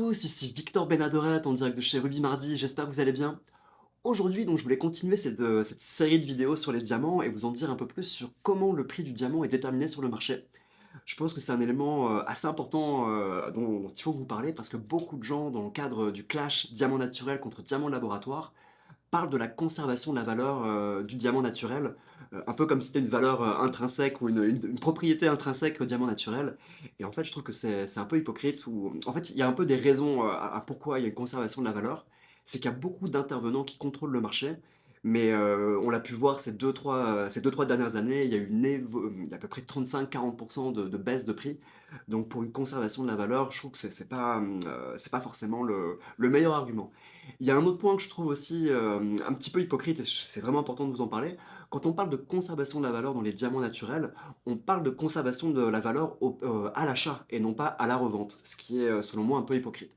tous, ici Victor Benadoret en direct de chez Ruby Mardi, j'espère que vous allez bien. Aujourd'hui, donc, je voulais continuer cette série de vidéos sur les diamants et vous en dire un peu plus sur comment le prix du diamant est déterminé sur le marché. Je pense que c'est un élément assez important dont il faut vous parler parce que beaucoup de gens, dans le cadre du clash diamant naturel contre diamant laboratoire, parle de la conservation de la valeur du diamant naturel, un peu comme si c'était une valeur intrinsèque ou une propriété intrinsèque au diamant naturel. Et en fait, je trouve que c'est un peu hypocrite. En fait, il y a un peu des raisons à pourquoi il y a une conservation de la valeur. C'est qu'il y a beaucoup d'intervenants qui contrôlent le marché, mais on l'a pu voir ces deux, trois dernières années, il y a eu il y a à peu près 35-40% de baisse de prix. Donc pour une conservation de la valeur, je trouve que c'est pas forcément le meilleur argument. Il y a un autre point que je trouve aussi un petit peu hypocrite, et c'est vraiment important de vous en parler. Quand on parle de conservation de la valeur dans les diamants naturels, on parle de conservation de la valeur à l'achat et non pas à la revente, ce qui est selon moi un peu hypocrite.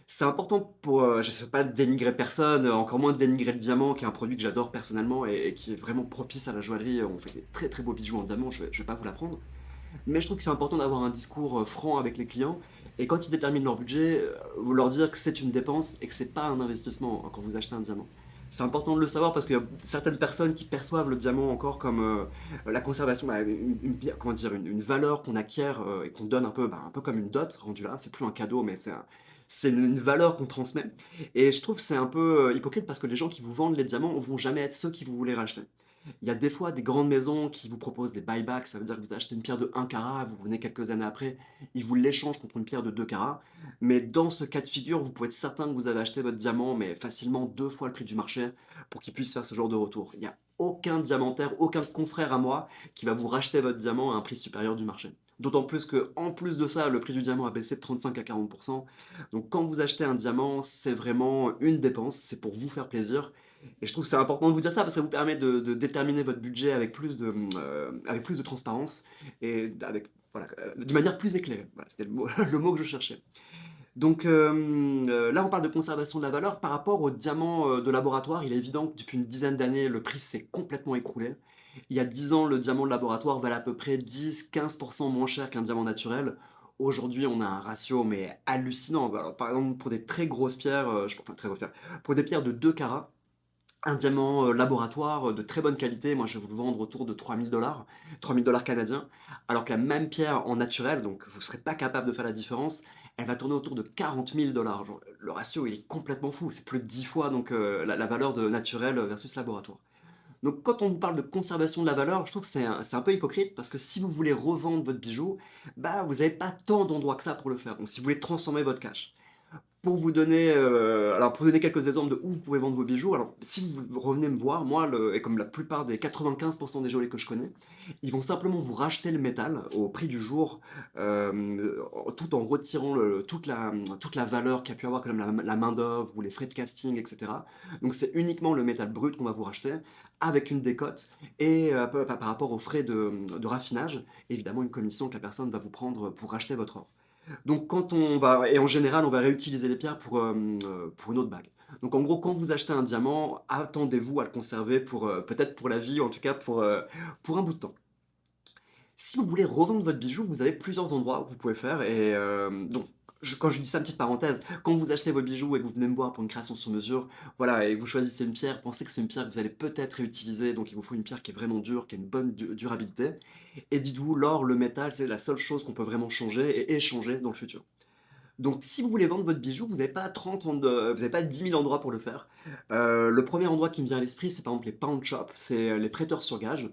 C'est important pour, je ne sais pas dénigrer personne, encore moins dénigrer le diamant, qui est un produit que j'adore personnellement et qui est vraiment propice à la joaillerie. On fait des très très beaux bijoux en diamant, je ne vais pas vous l'apprendre. Mais je trouve que c'est important d'avoir un discours franc avec les clients. Et quand ils déterminent leur budget, vous leur dire que c'est une dépense et que c'est pas un investissement quand vous achetez un diamant. C'est important de le savoir parce qu'il y a certaines personnes qui perçoivent le diamant encore comme la conservation, comment dire, une valeur qu'on acquiert et qu'on donne un peu comme une dot rendue là. C'est plus un cadeau, mais c'est une valeur qu'on transmet. Et je trouve que c'est un peu hypocrite parce que les gens qui vous vendent les diamants ne vont jamais être ceux qui vous voulez racheter. Il y a des fois des grandes maisons qui vous proposent des buybacks, ça veut dire que vous achetez une pierre de 1 carat, vous revenez quelques années après, ils vous l'échangent contre une pierre de 2 carats. Mais dans ce cas de figure, vous pouvez être certain que vous avez acheté votre diamant, mais facilement 2 fois le prix du marché pour qu'il puisse faire ce genre de retour. Il n'y a aucun diamantaire, aucun confrère à moi qui va vous racheter votre diamant à un prix supérieur du marché. D'autant plus que, en plus de ça, le prix du diamant a baissé de 35 à 40%. Donc quand vous achetez un diamant, c'est vraiment une dépense, c'est pour vous faire plaisir. Et je trouve que c'est important de vous dire ça parce que ça vous permet de déterminer votre budget avec plus de transparence et voilà, d'une manière plus éclairée. Voilà, c'était le mot, le mot que je cherchais. Donc là, on parle de conservation de la valeur. Par rapport au diamant de laboratoire, il est évident que depuis une dizaine d'années, le prix s'est complètement écroulé. Il y a 10 ans, le diamant de laboratoire valait à peu près 10-15% moins cher qu'un diamant naturel. Aujourd'hui, on a un ratio mais hallucinant. Alors, par exemple, pour des très grosses pierres, enfin très grosses pierres, pour des pierres de 2 carats, un diamant laboratoire de très bonne qualité, moi je vais vous le vendre autour de 3 000 $, 3 000 $ canadiens, alors que la même pierre en naturel, donc vous ne serez pas capable de faire la différence, elle va tourner autour de 40 000 $. Genre, le ratio il est complètement fou, c'est plus de 10 fois donc, la valeur de naturel versus laboratoire. Donc quand on vous parle de conservation de la valeur, je trouve que c'est un peu hypocrite parce que si vous voulez revendre votre bijou, bah, vous n'avez pas tant d'endroits que ça pour le faire. Donc si vous voulez transformer votre cash. Pour vous donner quelques exemples de où vous pouvez vendre vos bijoux, alors si vous revenez me voir, moi, et comme la plupart des 95% des joailliers que je connais, ils vont simplement vous racheter le métal au prix du jour, tout en retirant toute la valeur qu'a pu avoir quand même la main-d'œuvre ou les frais de casting, etc. Donc c'est uniquement le métal brut qu'on va vous racheter avec une décote et par rapport aux frais de raffinage, évidemment une commission que la personne va vous prendre pour racheter votre or. Donc quand on va et en général, on va réutiliser les pierres pour une autre bague. Donc en gros, quand vous achetez un diamant, attendez-vous à le conserver pour, peut-être pour la vie, ou en tout cas pour un bout de temps. Si vous voulez revendre votre bijou, vous avez plusieurs endroits où vous pouvez faire et donc quand je dis ça, petite parenthèse, quand vous achetez vos bijoux et que vous venez me voir pour une création sur mesure, voilà et que vous choisissez une pierre, pensez que c'est une pierre que vous allez peut-être réutiliser, donc il vous faut une pierre qui est vraiment dure, qui a une bonne durabilité et dites-vous l'or, le métal, c'est la seule chose qu'on peut vraiment changer et échanger dans le futur. Donc si vous voulez vendre votre bijou, vous n'avez pas 30 vous n'avez pas 10 000 endroits pour le faire. Le premier endroit qui me vient à l'esprit, c'est par exemple les pawn shops, c'est les prêteurs sur gage.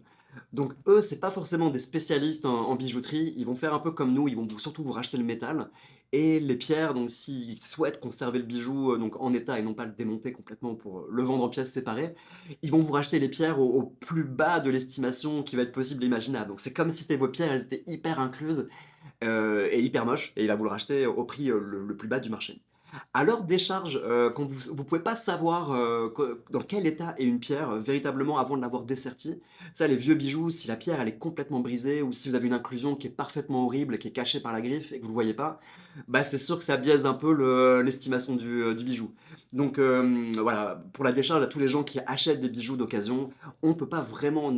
Donc eux, c'est pas forcément des spécialistes en bijouterie, ils vont faire un peu comme nous, ils vont surtout vous racheter le métal et les pierres, donc s'ils souhaitent conserver le bijou donc en état et non pas le démonter complètement pour le vendre en pièces séparées, ils vont vous racheter les pierres au plus bas de l'estimation qui va être possible et imaginable. Donc c'est comme si c'était vos pierres, elles étaient hyper incluses et hyper moche et il va vous le racheter au prix le plus bas du marché. À leur décharge, quand vous ne pouvez pas savoir dans quel état est une pierre véritablement avant de l'avoir dessertie. Ça, les vieux bijoux, si la pierre elle est complètement brisée ou si vous avez une inclusion qui est parfaitement horrible et qui est cachée par la griffe et que vous ne le voyez pas, bah, c'est sûr que ça biaise un peu l'estimation du bijou. Donc voilà, pour la décharge à tous les gens qui achètent des bijoux d'occasion, on ne peut pas vraiment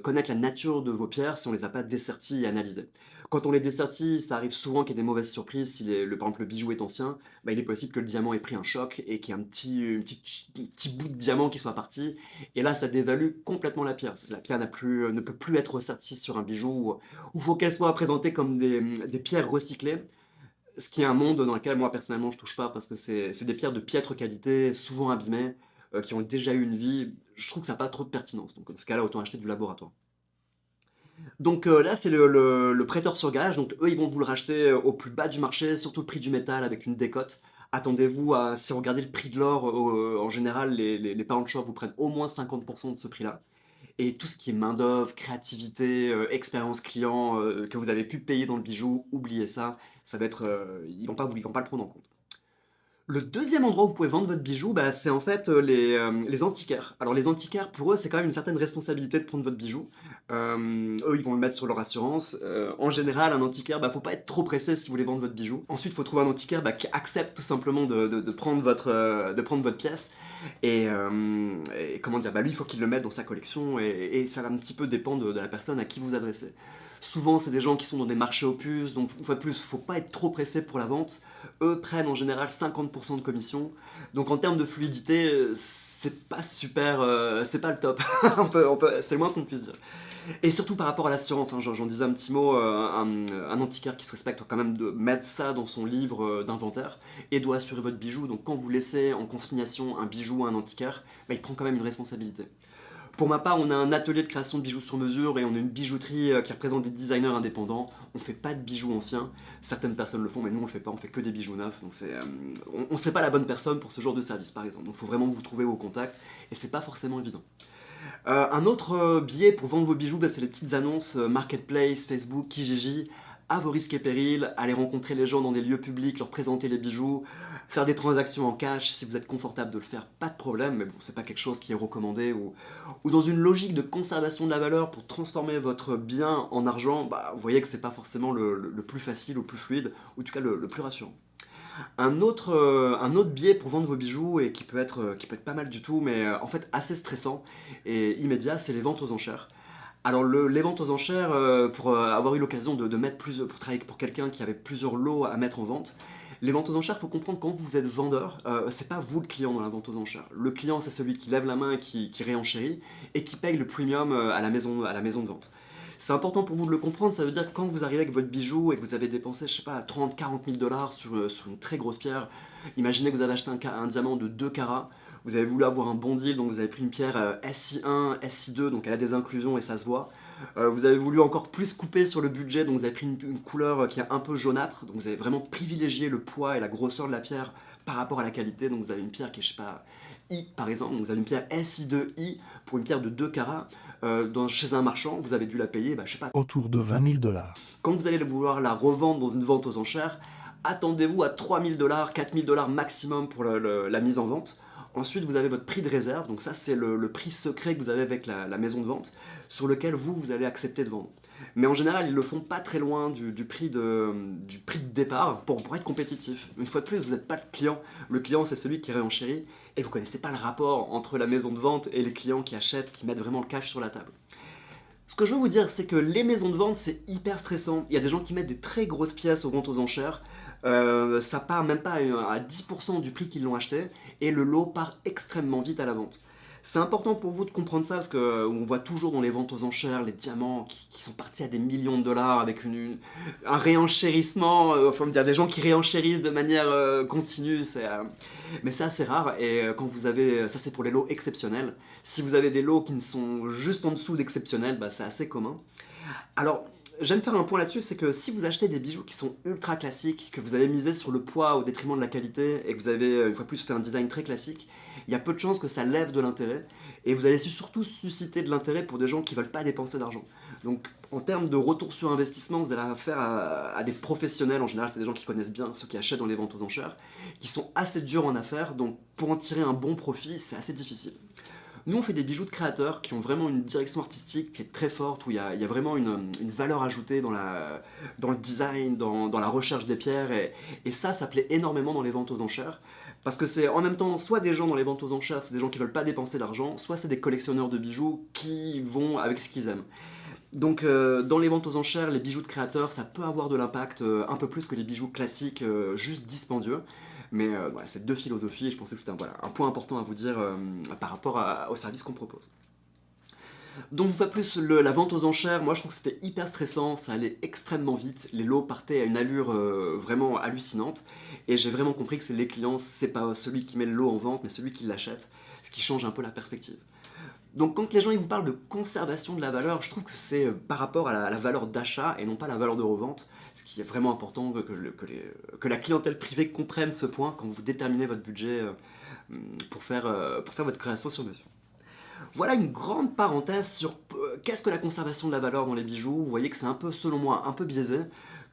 connaître la nature de vos pierres si on ne les a pas desserties et analysées. Quand on les dessertit, ça arrive souvent qu'il y ait des mauvaises surprises. Si par exemple le bijou est ancien, bah, il est possible possible que le diamant ait pris un choc et qu'il y ait un petit bout de diamant qui soit parti. Et là, ça dévalue complètement la pierre. La pierre ne peut plus être ressortie sur un bijou, ou il faut qu'elle soit présentée comme des pierres recyclées. Ce qui est un monde dans lequel moi personnellement je touche pas parce que c'est des pierres de piètre qualité, souvent abîmées, qui ont déjà eu une vie. Je trouve que ça n'a pas trop de pertinence. Donc dans ce cas-là, autant acheter du laboratoire. Donc là, c'est le prêteur sur gage. Donc eux, ils vont vous le racheter au plus bas du marché, surtout le prix du métal avec une décote. Attendez-vous à, si vous regardez le prix de l'or, en général, les pawn shops vous prennent au moins 50% de ce prix-là. Et tout ce qui est main-d'œuvre, créativité, expérience client, que vous avez pu payer dans le bijou, oubliez ça. Ça va être, ils vont pas le prendre en compte. Le deuxième endroit où vous pouvez vendre votre bijou, bah, c'est en fait les antiquaires. Alors les antiquaires, pour eux, c'est quand même une certaine responsabilité de prendre votre bijou. Eux, ils vont le mettre sur leur assurance. En général, un antiquaire, bah, faut pas être trop pressé si vous voulez vendre votre bijou. Ensuite, il faut trouver un antiquaire bah, qui accepte tout simplement de prendre votre pièce. Et comment dire, bah, lui, il faut qu'il le mette dans sa collection. Et ça va un petit peu dépendre de la personne à qui vous adressez. Souvent, c'est des gens qui sont dans des marchés aux puces, donc une fois de plus, faut pas être trop pressé pour la vente. Eux prennent en général 50% de commission. Donc en termes de fluidité, c'est pas super, c'est pas le top. C'est le moins qu'on puisse dire. Et surtout par rapport à l'assurance, hein, j'en disais un petit mot, un antiquaire qui se respecte doit quand même de mettre ça dans son livre d'inventaire et doit assurer votre bijou. Donc quand vous laissez en consignation un bijou à un antiquaire, bah, il prend quand même une responsabilité. Pour ma part, on a un atelier de création de bijoux sur mesure et on a une bijouterie qui représente des designers indépendants. On ne fait pas de bijoux anciens. Certaines personnes le font, mais nous on le fait pas. On fait que des bijoux neufs. Donc on ne serait pas la bonne personne pour ce genre de service, par exemple. Donc il faut vraiment vous trouver vos contacts et c'est pas forcément évident. Un autre biais pour vendre vos bijoux, bah, c'est les petites annonces Marketplace, Facebook, Kijiji, à vos risques et périls, aller rencontrer les gens dans des lieux publics, leur présenter les bijoux, faire des transactions en cash, si vous êtes confortable de le faire, pas de problème, mais bon, c'est pas quelque chose qui est recommandé, ou dans une logique de conservation de la valeur pour transformer votre bien en argent, bah, vous voyez que c'est pas forcément le plus facile ou le plus fluide, ou en tout cas le plus rassurant. Un autre biais pour vendre vos bijoux et qui peut être pas mal du tout, mais en fait assez stressant et immédiat, c'est les ventes aux enchères. Alors les ventes aux enchères, pour avoir eu l'occasion de mettre pour travailler pour quelqu'un qui avait plusieurs lots à mettre en vente, les ventes aux enchères, il faut comprendre quand vous êtes vendeur, c'est pas vous le client dans la vente aux enchères. Le client, c'est celui qui lève la main et qui réenchérit et qui paye le premium à la maison de vente. C'est important pour vous de le comprendre, ça veut dire que quand vous arrivez avec votre bijou et que vous avez dépensé, je sais pas, 30, 40 000 dollars sur une très grosse pierre, imaginez que vous avez acheté un diamant de 2 carats, vous avez voulu avoir un bon deal, donc vous avez pris une pierre SI1, SI2, donc elle a des inclusions et ça se voit. Vous avez voulu encore plus couper sur le budget, donc vous avez pris une couleur qui est un peu jaunâtre, donc vous avez vraiment privilégié le poids et la grosseur de la pierre par rapport à la qualité, donc vous avez une pierre qui est, je sais pas, I par exemple, donc vous avez une pierre SI2I pour une pierre de 2 carats, chez un marchand, vous avez dû la payer, bah, je sais pas, autour de 20 000 dollars. quand vous allez vouloir la revendre dans une vente aux enchères, attendez-vous à 3 000 dollars, 4 000 dollars maximum pour la mise en vente. Ensuite, vous avez votre prix de réserve, donc ça c'est le prix secret que vous avez avec la maison de vente, sur lequel vous allez accepter de vendre. Mais en général, ils le font pas très loin du prix du prix de départ pour être compétitif. Une fois de plus, vous n'êtes pas le client. Le client, c'est celui qui réenchérit, et vous connaissez pas le rapport entre la maison de vente et les clients qui achètent, qui mettent vraiment le cash sur la table. Ce que je veux vous dire, c'est que les maisons de vente, c'est hyper stressant. Il y a des gens qui mettent des très grosses pièces aux ventes aux enchères. Ça part même pas à 10% du prix qu'ils l'ont acheté. Et le lot part extrêmement vite à la vente. C'est important pour vous de comprendre ça parce qu'on voit toujours dans les ventes aux enchères les diamants qui sont partis à des millions de dollars avec un réenchérissement, enfin dire des gens qui réenchérissent de manière continue. Mais c'est assez rare et quand vous avez, ça c'est pour les lots exceptionnels. Si vous avez des lots qui ne sont juste en dessous d'exceptionnels, bah, c'est assez commun. Alors, j'aime faire un point là-dessus, c'est que si vous achetez des bijoux qui sont ultra classiques, que vous avez misé sur le poids au détriment de la qualité, et que vous avez une fois plus fait un design très classique, il y a peu de chances que ça lève de l'intérêt, et vous allez surtout susciter de l'intérêt pour des gens qui ne veulent pas dépenser d'argent. Donc en termes de retour sur investissement, vous allez affaire à des professionnels, en général c'est des gens qui connaissent bien, ceux qui achètent dans les ventes aux enchères, qui sont assez durs en affaires, donc pour en tirer un bon profit, c'est assez difficile. Nous, on fait des bijoux de créateurs qui ont vraiment une direction artistique qui est très forte, où il y a vraiment une valeur ajoutée dans le design, dans la recherche des pierres, et ça plaît énormément dans les ventes aux enchères. Parce que c'est en même temps, soit des gens dans les ventes aux enchères, c'est des gens qui veulent pas dépenser d'argent, soit c'est des collectionneurs de bijoux qui vont avec ce qu'ils aiment. Donc dans les ventes aux enchères, les bijoux de créateurs, ça peut avoir de l'impact un peu plus que les bijoux classiques juste dispendieux. Mais voilà, c'est deux philosophies et je pensais que c'était voilà, un point important à vous dire par rapport au service qu'on propose. Donc une fois de plus, la vente aux enchères, moi je trouve que c'était hyper stressant, ça allait extrêmement vite, les lots partaient à une allure vraiment hallucinante, et j'ai vraiment compris que c'est les clients, c'est pas celui qui met le lot en vente, mais celui qui l'achète, ce qui change un peu la perspective. Donc quand les gens ils vous parlent de conservation de la valeur, je trouve que c'est par rapport à la valeur d'achat et non pas la valeur de revente, ce qui est vraiment important que la clientèle privée comprenne ce point quand vous déterminez votre budget pour faire votre création sur mesure. Voilà une grande parenthèse sur qu'est-ce que la conservation de la valeur dans les bijoux. Vous voyez que c'est un peu, selon moi, un peu biaisé,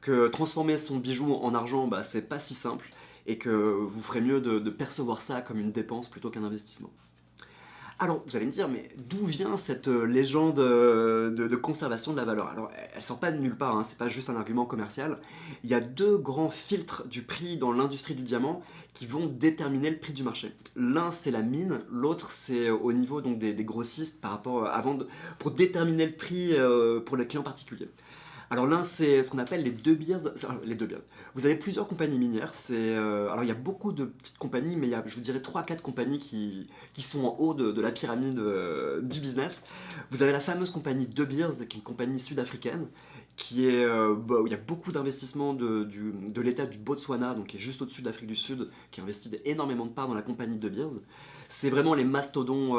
que transformer son bijou en argent, bah, c'est pas si simple, et que vous ferez mieux de percevoir ça comme une dépense plutôt qu'un investissement. Alors, vous allez me dire, mais d'où vient cette légende de conservation de la valeur? Alors, elle sort pas de nulle part, hein, c'est pas juste un argument commercial. Il y a deux grands filtres du prix dans l'industrie du diamant qui vont déterminer le prix du marché. L'un, c'est la mine, l'autre, c'est au niveau donc, des grossistes par rapport pour déterminer le prix pour les clients particuliers. Alors l'un, c'est ce qu'on appelle les De Beers. Les De Beers. Vous avez plusieurs compagnies minières. Alors il y a beaucoup de petites compagnies, mais il y a, je vous dirais, 3 4 compagnies qui sont en haut de la pyramide du business. Vous avez la fameuse compagnie De Beers, qui est une compagnie sud-africaine, où il y a beaucoup d'investissements de l'État du Botswana, donc qui est juste au-dessus de l'Afrique du Sud, qui investit énormément de parts dans la compagnie De Beers. C'est vraiment les mastodons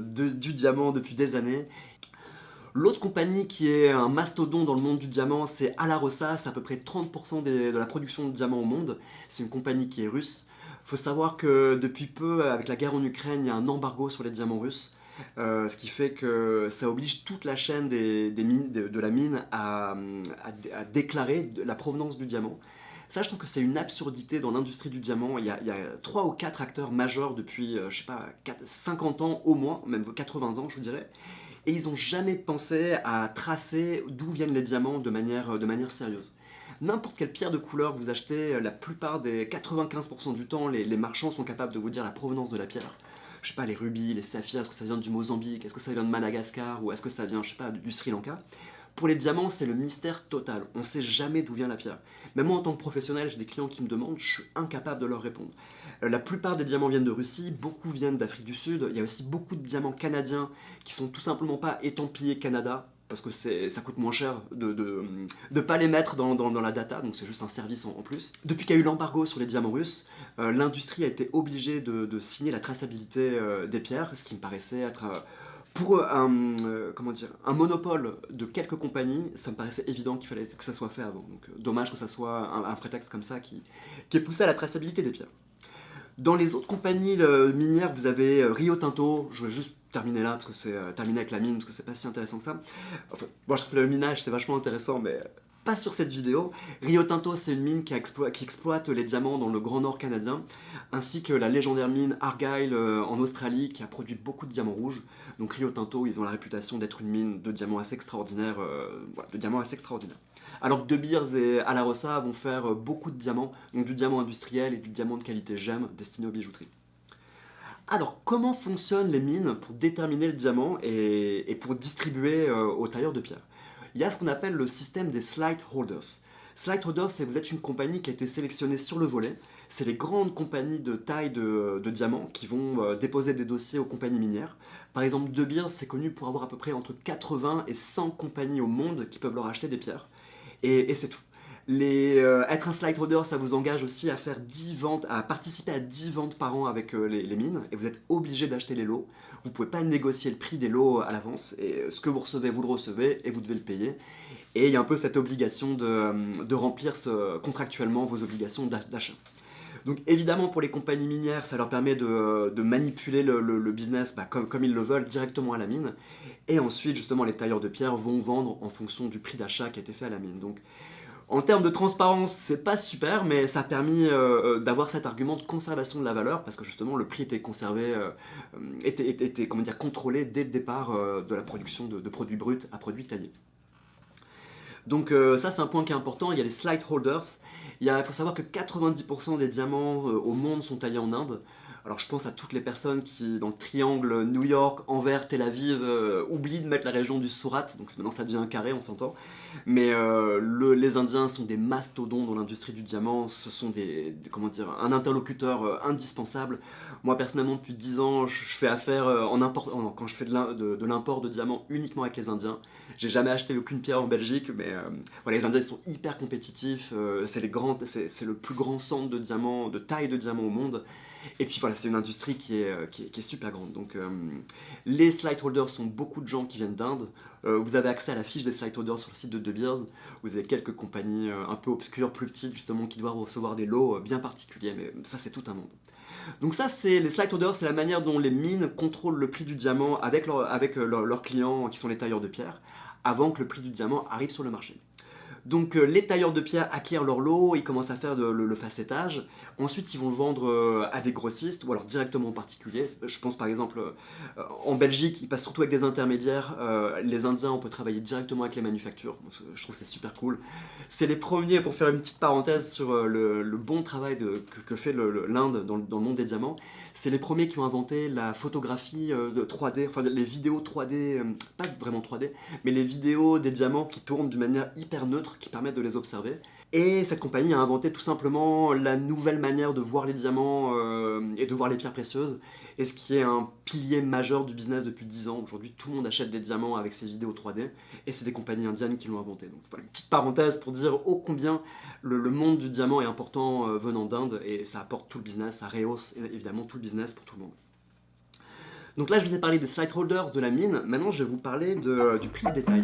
du diamant depuis des années. L'autre compagnie qui est un mastodon dans le monde du diamant, c'est Alarosa, c'est à peu près 30% de la production de diamants au monde. C'est une compagnie qui est russe. Il faut savoir que depuis peu, avec la guerre en Ukraine, il y a un embargo sur les diamants russes. Ce qui fait que ça oblige toute la chaîne des mines, de la mine à déclarer la provenance du diamant. Ça, je trouve que c'est une absurdité dans l'industrie du diamant. Il y a 3 ou 4 acteurs majeurs depuis, je sais pas, 50 ans au moins, même 80 ans, je vous dirais. Et ils n'ont jamais pensé à tracer d'où viennent les diamants de manière sérieuse. N'importe quelle pierre de couleur que vous achetez, la plupart des 95% du temps, les marchands sont capables de vous dire la provenance de la pierre. Je sais pas, les rubis, les saphirs, est-ce que ça vient du Mozambique, est-ce que ça vient de Madagascar, ou est-ce que ça vient, je sais pas, du Sri Lanka. Pour les diamants, c'est le mystère total. On ne sait jamais d'où vient la pierre. Même moi, en tant que professionnel, j'ai des clients qui me demandent, je suis incapable de leur répondre. La plupart des diamants viennent de Russie, beaucoup viennent d'Afrique du Sud. Il y a aussi beaucoup de diamants canadiens qui sont tout simplement pas étampillés Canada, parce que ça coûte moins cher de ne pas les mettre dans la data, donc c'est juste un service en plus. Depuis qu'il y a eu l'embargo sur les diamants russes, l'industrie a été obligée de signer la traçabilité des pierres, ce qui me paraissait être pour comment dire, un monopole de quelques compagnies, ça me paraissait évident qu'il fallait que ça soit fait avant. Donc dommage que ça soit un prétexte comme ça qui est poussé à la traçabilité des pierres. Dans les autres compagnies minières, vous avez Rio Tinto. Je vais juste terminer là, parce que c'est terminer avec la mine, parce que c'est pas si intéressant que ça. Enfin, moi je trouve que le minage c'est vachement intéressant, mais pas sur cette vidéo. Rio Tinto, c'est une mine qui exploite les diamants dans le Grand Nord canadien, ainsi que la légendaire mine Argyle en Australie, qui a produit beaucoup de diamants rouges. Donc Rio Tinto, ils ont la réputation d'être une mine de diamants assez extraordinaire, voilà, de diamants assez extraordinaires. Alors que De Beers et Alarosa vont faire beaucoup de diamants, donc du diamant industriel et du diamant de qualité gemme destiné aux bijouteries. Alors, comment fonctionnent les mines pour déterminer le diamant et pour distribuer aux tailleurs de pierre? Il y a ce qu'on appelle le système des slide holders. Slide holders, c'est vous êtes une compagnie qui a été sélectionnée sur le volet. C'est les grandes compagnies de taille de diamants qui vont déposer des dossiers aux compagnies minières. Par exemple, De Beers, c'est connu pour avoir à peu près entre 80 et 100 compagnies au monde qui peuvent leur acheter des pierres. Et c'est tout. Être un slide holder, ça vous engage aussi à faire 10 ventes, à participer à 10 ventes par an avec les mines, et vous êtes obligé d'acheter les lots. Vous ne pouvez pas négocier le prix des lots à l'avance, et ce que vous le recevez, et vous devez le payer. Et il y a un peu cette obligation de remplir contractuellement vos obligations d'achat. Donc évidemment pour les compagnies minières, ça leur permet de manipuler le business comme ils le veulent directement à la mine. Et ensuite justement les tailleurs de pierre vont vendre en fonction du prix d'achat qui a été fait à la mine. Donc en termes de transparence, c'est pas super, mais ça a permis d'avoir cet argument de conservation de la valeur, parce que justement le prix était conservé, était comment dire, contrôlé dès le départ de la production de produits bruts à produits taillés. Donc ça c'est un point qui est important, il y a les slide holders. Il faut savoir que 90% des diamants au monde sont taillés en Inde. Alors je pense à toutes les personnes qui, dans le triangle New York, Anvers, Tel Aviv, oublient de mettre la région du Surat, donc maintenant ça devient un carré, on s'entend. Mais les Indiens sont des mastodontes dans l'industrie du diamant, ce sont comment dire, un interlocuteur indispensable. Moi personnellement depuis 10 ans, je fais affaire quand je fais de l'import de diamants uniquement avec les Indiens. J'ai jamais acheté aucune pierre en Belgique, mais voilà, les Indiens ils sont hyper compétitifs, c'est le plus grand centre de diamants, de taille de diamants au monde. Et puis voilà, c'est une industrie qui est super grande. Donc les slide holders sont beaucoup de gens qui viennent d'Inde. Vous avez accès à la fiche des slide holders sur le site de De Beers. Vous avez quelques compagnies un peu obscures, plus petites justement, qui doivent recevoir des lots bien particuliers, mais ça c'est tout un monde. Donc ça, c'est les slide holders, c'est la manière dont les mines contrôlent le prix du diamant avec leurs clients qui sont les tailleurs de pierre, avant que le prix du diamant arrive sur le marché. Donc les tailleurs de pierre acquièrent leur lot, ils commencent à faire le facettage. Ensuite, ils vont le vendre à des grossistes ou alors directement aux particuliers. Je pense par exemple en Belgique, ils passent surtout avec des intermédiaires. Les Indiens, on peut travailler directement avec les manufactures. Je trouve que c'est super cool. C'est les premiers, pour faire une petite parenthèse sur le bon travail que fait l'Inde dans le monde des diamants. C'est les premiers qui ont inventé la photographie de 3D, enfin les vidéos 3D, pas vraiment 3D, mais les vidéos des diamants qui tournent d'une manière hyper neutre, qui permettent de les observer. Et cette compagnie a inventé tout simplement la nouvelle manière de voir les diamants et de voir les pierres précieuses, et ce qui est un pilier majeur du business depuis 10 ans. Aujourd'hui, tout le monde achète des diamants avec ces vidéos 3D, et c'est des compagnies indiennes qui l'ont inventé. Donc voilà, une petite parenthèse pour dire ô combien le monde du diamant est important venant d'Inde, et ça apporte tout le business, ça rehausse évidemment tout le business pour tout le monde. Donc là, je vous ai parlé des slide holders de la mine, maintenant je vais vous parler du prix de détail.